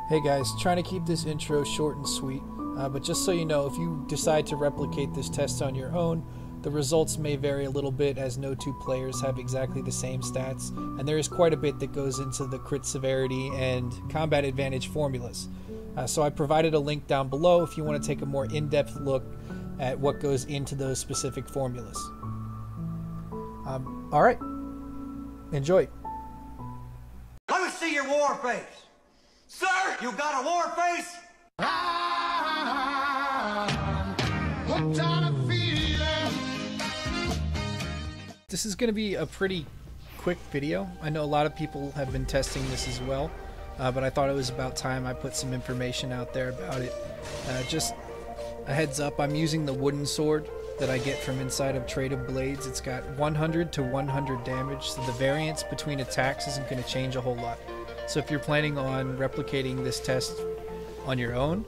Hey guys, trying to keep this intro short and sweet, but just so you know, if you decide to replicate this test on your own, the results may vary a little bit as no two players have exactly the same stats, and there is quite a bit that goes into the crit severity and combat advantage formulas. So I provided a link down below if you want to take a more in-depth look at what goes into those specific formulas. Alright, enjoy. Let me see your war face. Sir, you got a war face? This is going to be a pretty quick video. I know a lot of people have been testing this as well, but I thought it was about time I put some information out there about it. Just a heads up, I'm using the Wooden Sword that I get from inside of Traded Blades. It's got 100 to 100 damage, so the variance between attacks isn't going to change a whole lot. So if you're planning on replicating this test on your own,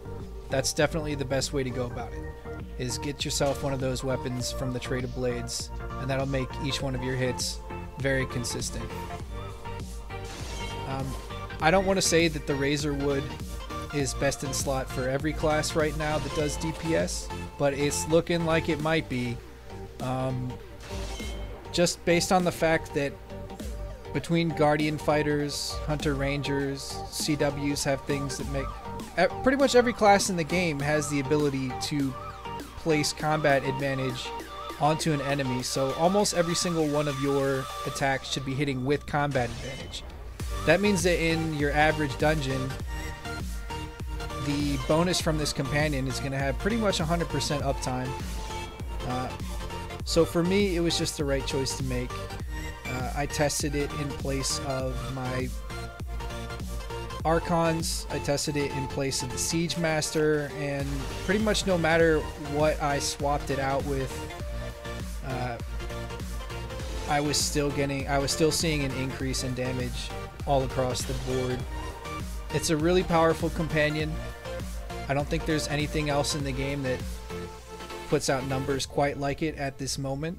that's definitely the best way to go about it, is get yourself one of those weapons from the Traded Blades, and that'll make each one of your hits very consistent. I don't want to say that the Razorwood is best in slot for every class right now that does DPS, but it's looking like it might be, just based on the fact that between Guardian Fighters, Hunter Rangers, CWs have things that make... Pretty much every class in the game has the ability to place combat advantage onto an enemy, so almost every single one of your attacks should be hitting with combat advantage. That means that in your average dungeon, the bonus from this companion is going to have pretty much 100% uptime. So for me, it was just the right choice to make. I tested it in place of my Archons, I tested it in place of the Siege Master, and pretty much no matter what I swapped it out with, I was still seeing an increase in damage all across the board. It's a really powerful companion. I don't think there's anything else in the game that puts out numbers quite like it at this moment.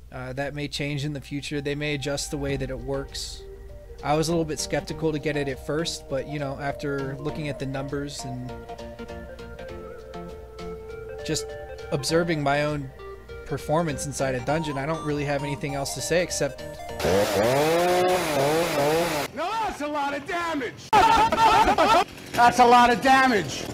That may change in the future. They may adjust the way that it works. I was a little bit skeptical to get it at first, but you know, after looking at the numbers and just observing my own performance inside a dungeon, I don't really have anything else to say except... No, that's a lot of damage! That's a lot of damage!